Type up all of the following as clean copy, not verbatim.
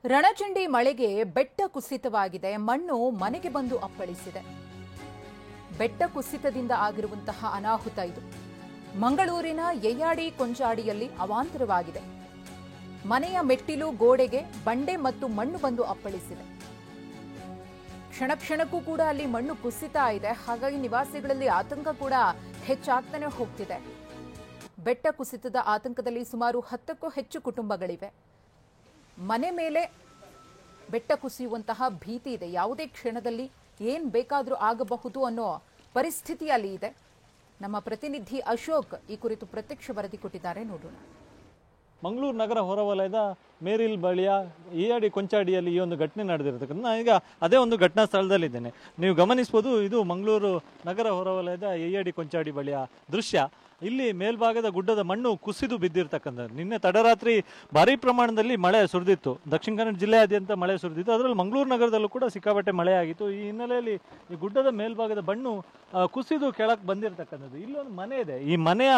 ರಣಚಂಡಿ ಮಳೆಗೆ ಬೆಟ್ಟ ಕುಸಿತವಾಗಿದೆ. ಮಣ್ಣು ಮನೆಗೆ ಬಂದು ಅಪ್ಪಳಿಸಿದೆ. ಬೆಟ್ಟ ಕುಸಿತದಿಂದ ಆಗಿರುವಂತಹ ಅನಾಹುತ ಇದು. ಮಂಗಳೂರಿನ ಯಯ್ಯಾಡಿ ಕೊಂಚಾಡಿಯಲ್ಲಿ ಅವಾಂತರವಾಗಿದೆ. ಮನೆಯ ಮೆಟ್ಟಿಲು ಗೋಡೆಗೆ ಬಂಡೆ ಮತ್ತು ಮಣ್ಣು ಬಂದು ಅಪ್ಪಳಿಸಿದೆ. ಕ್ಷಣ ಕ್ಷಣಕ್ಕೂ ಕೂಡ ಅಲ್ಲಿ ಮಣ್ಣು ಕುಸಿತಾ ಇದೆ. ಹಾಗಾಗಿ ನಿವಾಸಿಗಳಲ್ಲಿ ಆತಂಕ ಕೂಡ ಹೆಚ್ಚಾಗ್ತಾನೆ ಹೋಗ್ತಿದೆ. ಬೆಟ್ಟ ಕುಸಿತದ ಆತಂಕದಲ್ಲಿ ಸುಮಾರು 10ಕ್ಕೂ ಹೆಚ್ಚು ಕುಟುಂಬಗಳಿವೆ. ಮನೆ ಮೇಲೆ ಬೆಟ್ಟ ಕುಸಿಯುವಂತಹ ಭೀತಿ ಇದೆ. ಯಾವುದೇ ಕ್ಷಣದಲ್ಲಿ ಏನ್ ಬೇಕಾದರೂ ಆಗಬಹುದು ಅನ್ನೋ ಪರಿಸ್ಥಿತಿಯಲ್ಲಿ ಇದೆ. ನಮ್ಮ ಪ್ರತಿನಿಧಿ ಅಶೋಕ್ ಈ ಕುರಿತು ಪ್ರತ್ಯಕ್ಷ ವರದಿ ಕೊಟ್ಟಿದ್ದಾರೆ, ನೋಡೋಣ. ಮಂಗಳೂರು ನಗರ ಹೊರವಲಯದ ಮೇರಿಲ್ ಬಳಿಯ ಯಯ್ಯಾಡಿ ಕೊಂಚಾಡಿಯಲ್ಲಿ ಈ ಒಂದು ಘಟನೆ ನಡೆದಿರತಕ್ಕಂಥ ನಾನು ಈಗ ಅದೇ ಒಂದು ಘಟನಾ ಸ್ಥಳದಲ್ಲಿದ್ದೇನೆ. ನೀವು ಗಮನಿಸಬಹುದು, ಇದು ಮಂಗಳೂರು ನಗರ ಹೊರವಲಯದ ಯಯ್ಯಾಡಿ ಕೊಂಚಾಡಿ ಬಳಿಯ ದೃಶ್ಯ. ಇಲ್ಲಿ ಮೇಲ್ಭಾಗದ ಗುಡ್ಡದ ಮಣ್ಣು ಕುಸಿದು ಬಿದ್ದಿರ್ತಕ್ಕಂಥದ್ದು. ನಿನ್ನೆ ತಡರಾತ್ರಿ ಭಾರೀ ಪ್ರಮಾಣದಲ್ಲಿ ಮಳೆ ಸುರಿದಿತ್ತು. ದಕ್ಷಿಣ ಕನ್ನಡ ಜಿಲ್ಲೆಯಾದ್ಯಂತ ಮಳೆ ಸುರಿದಿತ್ತು. ಅದರಲ್ಲಿ ಮಂಗಳೂರು ನಗರದಲ್ಲೂ ಕೂಡ ಸಿಕ್ಕಾಪಟ್ಟೆ ಮಳೆ ಆಗಿತ್ತು. ಈ ಹಿನ್ನೆಲೆಯಲ್ಲಿ ಈ ಗುಡ್ಡದ ಮೇಲ್ಭಾಗದ ಮಣ್ಣು ಕುಸಿದು ಕೆಳಕ್ಕೆ ಬಂದಿರತಕ್ಕಂಥದ್ದು. ಇಲ್ಲೊಂದು ಮನೆ ಇದೆ. ಈ ಮನೆಯ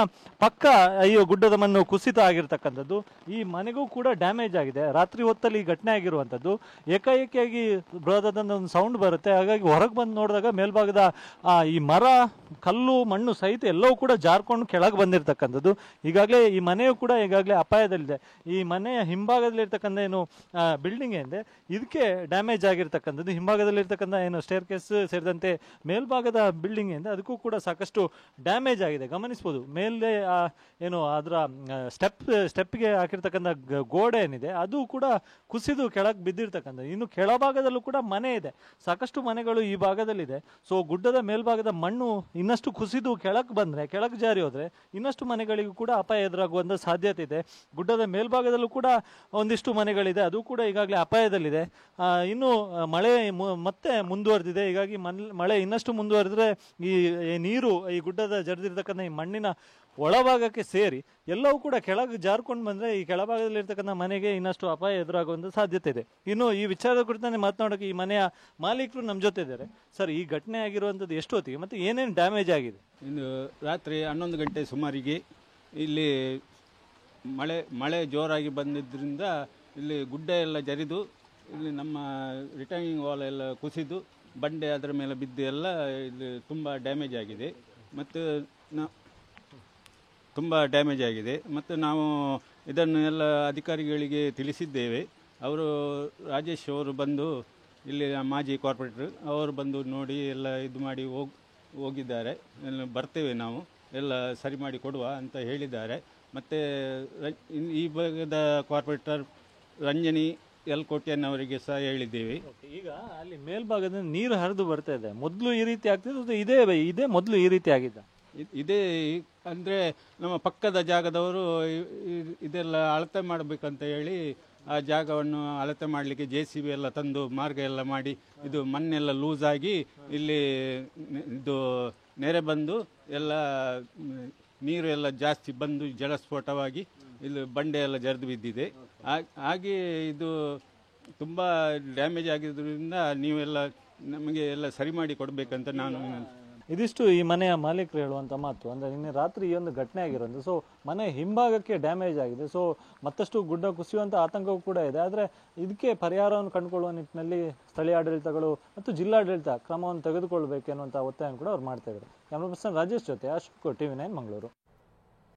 ಪಕ್ಕ ಈ ಗುಡ್ಡದ ಮಣ್ಣು ಕುಸಿತ ಆಗಿರ್ತಕ್ಕಂಥದ್ದು. ಈ ಮನೆಗೂ ಕೂಡ ಡ್ಯಾಮೇಜ್ ಆಗಿದೆ. ರಾತ್ರಿ ಹೊತ್ತಲ್ಲಿ ಈ ಘಟನೆ ಆಗಿರುವಂಥದ್ದು. ಏಕಾಏಕಿಯಾಗಿ ಬೃಹದಾದಂಥ ಒಂದು ಸೌಂಡ್ ಬರುತ್ತೆ. ಹಾಗಾಗಿ ಹೊರಗೆ ಬಂದು ನೋಡಿದಾಗ ಮೇಲ್ಭಾಗದ ಈ ಮರ, ಕಲ್ಲು, ಮಣ್ಣು ಸಹಿತ ಎಲ್ಲವೂ ಕೂಡ ಜಾರ್ಕೊಂಡು ಕೆಳಗೆ ಬಂದಿರತಕ್ಕಂಥದ್ದು. ಈಗಾಗಲೇ ಈ ಮನೆಯು ಕೂಡ ಈಗಾಗಲೇ ಅಪಾಯದಲ್ಲಿದೆ. ಈ ಮನೆಯ ಹಿಂಭಾಗದಲ್ಲಿರ್ತಕ್ಕಂಥ ಏನು ಬಿಲ್ಡಿಂಗ್ ಏನಿದೆ ಇದಕ್ಕೆ ಡ್ಯಾಮೇಜ್ ಆಗಿರ್ತಕ್ಕಂಥದ್ದು. ಹಿಂಭಾಗದಲ್ಲಿರ್ತಕ್ಕಂಥ ಏನು ಸ್ಟೇರ್ ಕೇಸ್ ಸೇರಿದಂತೆ ಮೇಲ್ಭಾಗದ ಬಿಲ್ಡಿಂಗ್ ಏನಿದೆ ಅದಕ್ಕೂ ಕೂಡ ಸಾಕಷ್ಟು ಡ್ಯಾಮೇಜ್ ಆಗಿದೆ. ಗಮನಿಸಬಹುದು, ಮೇಲೆ ಏನು ಅದರ ಸ್ಟೆಪ್ಗೆ ಹಾಕಿರ್ತಕ್ಕಂಥ ಗೋಡೆ ಏನಿದೆ ಅದು ಕೂಡ ಕುಸಿದು ಕೆಳಗೆ ಬಿದ್ದಿರ್ತಕ್ಕಂಥದ್ದು. ಇನ್ನು ಕೆಳಭಾಗದಲ್ಲೂ ಕೂಡ ಮನೆ ಇದೆ. ಸಾಕಷ್ಟು ಮನೆಗಳು ಈ ಭಾಗದಲ್ಲಿದೆ. ಸೊ ಗುಡ್ಡದ ಮೇಲ್ಭಾಗದ ಮಣ್ಣು ಇನ್ನಷ್ಟು ಕುಸಿದು ಕೆಳಗೆ ಬಂದ್ರೆ, ಕೆಳಗೆ ಜಾರಿ ಹೋದ್ರೆ ಇನ್ನಷ್ಟು ಮನೆಗಳಿಗೂ ಕೂಡ ಅಪಾಯ ಎದುರಾಗುವಂತ ಸಾಧ್ಯತೆ ಇದೆ. ಗುಡ್ಡದ ಮೇಲ್ಭಾಗದಲ್ಲೂ ಕೂಡ ಒಂದಿಷ್ಟು ಮನೆಗಳಿದೆ, ಅದು ಕೂಡ ಈಗಾಗಲೇ ಅಪಾಯದಲ್ಲಿದೆ. ಇನ್ನು ಮಳೆ ಮತ್ತೆ ಮುಂದುವರೆದಿದೆ. ಹೀಗಾಗಿ ಮಳೆ ಇನ್ನಷ್ಟು ಮುಂದುವರೆದ್ರೆ ಈ ನೀರು ಈ ಗುಡ್ಡದ ಜರಿದಿರ್ತಕ್ಕಂಥ ಈ ಮಣ್ಣಿನ ಒಳಭಾಗಕ್ಕೆ ಸೇರಿ ಎಲ್ಲವೂ ಕೂಡ ಕೆಳಗೆ ಜಾರ್ಕೊಂಡು ಬಂದ್ರೆ ಈ ಕೆಳಭಾಗದಲ್ಲಿರ್ತಕ್ಕಂಥ ಮನೆಗೆ ಇನ್ನಷ್ಟು ಅಪಾಯ ಎದುರಾಗುವಂತ ಸಾಧ್ಯತೆ ಇದೆ. ಇನ್ನು ಈ ವಿಚಾರದ ಕುರಿತಾನೆ ಮಾತನಾಡೋಕೆ ಈ ಮನೆಯ ಮಾಲೀಕರು ನಮ್ಮ ಜೊತೆ ಇದ್ದಾರೆ. ಸರ್, ಈ ಘಟನೆ ಆಗಿರುವಂಥದ್ದು ಎಷ್ಟು ಹೊತ್ತಿಗೆ ಮತ್ತೆ ಏನೇನು ಡ್ಯಾಮೇಜ್ ಆಗಿದೆ? ಇಂದು ರಾತ್ರಿ 11 ಗಂಟೆ ಸುಮಾರಿಗೆ ಇಲ್ಲಿ ಮಳೆ ಜೋರಾಗಿ ಬಂದಿದ್ದರಿಂದ ಇಲ್ಲಿ ಗುಡ್ಡ ಎಲ್ಲ ಜರಿದು ಇಲ್ಲಿ ನಮ್ಮ ರಿಟರ್ನಿಂಗ್ ವಾಲ್ ಎಲ್ಲ ಕುಸಿದು ಬಂಡೆ ಅದರ ಮೇಲೆ ಬಿದ್ದು ಎಲ್ಲ ಇಲ್ಲಿ ತುಂಬ ಡ್ಯಾಮೇಜ್ ಆಗಿದೆ. ಮತ್ತು ನಾವು ಇದನ್ನು ಎಲ್ಲ ಅಧಿಕಾರಿಗಳಿಗೆ ತಿಳಿಸಿದ್ದೇವೆ. ಅವರು ರಾಜೇಶ್ ಅವರು ಬಂದು, ಇಲ್ಲಿ ಮಾಜಿ ಕಾರ್ಪೊರೇಟರ್ ಅವರು ಬಂದು ನೋಡಿ ಎಲ್ಲ ಇದು ಮಾಡಿ ಹೋಗಿದ್ದಾರೆ. ಬರ್ತೇವೆ, ನಾವು ಎಲ್ಲ ಸರಿ ಮಾಡಿ ಕೊಡುವ ಅಂತ ಹೇಳಿದ್ದಾರೆ. ಮತ್ತು ಈ ಭಾಗದ ಕಾರ್ಪೊರೇಟರ್ ರಂಜನಿ ಎಲ್ಕೋಟೆಯನ್ನವರಿಗೆ ಸಹ ಹೇಳಿದ್ದೇವೆ. ಈಗ ಅಲ್ಲಿ ಮೇಲ್ಭಾಗದಿಂದ ನೀರು ಹರಿದು ಬರ್ತಾ ಇದೆ. ಮೊದಲು ಈ ರೀತಿ ಆಗ್ತಿದೆ, ಇದೇ ಮೊದಲು ಈ ರೀತಿ ಆಗಿದ್ದ? ಇದೇ ಅಂದರೆ ನಮ್ಮ ಪಕ್ಕದ ಜಾಗದವರು ಇದೆಲ್ಲ ಅಳತೆ ಮಾಡಬೇಕಂತ ಹೇಳಿ ಆ ಜಾಗವನ್ನು ಅಳತೆ ಮಾಡಲಿಕ್ಕೆ JCB ಎಲ್ಲ ತಂದು ಮಾರ್ಗ ಎಲ್ಲ ಮಾಡಿ ಇದು ಮಣ್ಣೆಲ್ಲ ಲೂಸ್ ಆಗಿ ಇಲ್ಲಿ ಇದು ನೆರೆ ಬಂದು ಎಲ್ಲ ನೀರು ಎಲ್ಲ ಜಾಸ್ತಿ ಬಂದು ಜಲಸ್ಫೋಟವಾಗಿ ಇಲ್ಲಿ ಬಂಡೆ ಎಲ್ಲ ಜರಿದು ಬಿದ್ದಿದೆ. ಹಾಗೆ ಇದು ತುಂಬ ಡ್ಯಾಮೇಜ್ ಆಗಿದ್ದರಿಂದ ನೀವೆಲ್ಲ ನಮಗೆ ಎಲ್ಲ ಸರಿ ಮಾಡಿ ಕೊಡಬೇಕಂತ ನಾನು. ಇದಿಷ್ಟು ಈ ಮನೆಯ ಮಾಲೀಕರು ಹೇಳುವಂತ ಮಾತು. ಅಂದ್ರೆ ನಿನ್ನೆ ರಾತ್ರಿ ಈ ಒಂದು ಘಟನೆ ಆಗಿರೋದು. ಸೊ ಮನೆ ಹಿಂಭಾಗಕ್ಕೆ ಡ್ಯಾಮೇಜ್ ಆಗಿದೆ. ಸೊ ಮತ್ತಷ್ಟು ಗುಡ್ಡ ಕುಸಿಯುವಂತ ಆತಂಕವೂ ಕೂಡ ಇದೆ. ಆದ್ರೆ ಇದಕ್ಕೆ ಪರಿಹಾರವನ್ನು ಕಂಡುಕೊಳ್ಳುವ ನಿಟ್ಟಿನಲ್ಲಿ ಸ್ಥಳೀಯ ಆಡಳಿತಗಳು ಮತ್ತು ಜಿಲ್ಲಾಡಳಿತ ಕ್ರಮವನ್ನು ತೆಗೆದುಕೊಳ್ಬೇಕು ಎನ್ನುವಂತ ಒತ್ತಾಯ ಕೂಡ ಅವ್ರು ಮಾಡ್ತಾ ಇದ್ದಾರೆ. ಕ್ಯಾಮರಾ ಪರ್ಸನ್ ರಾಜೇಶ್ ಜೊತೆ ಅಶೋಕ್, TV9 ಮಂಗಳೂರು.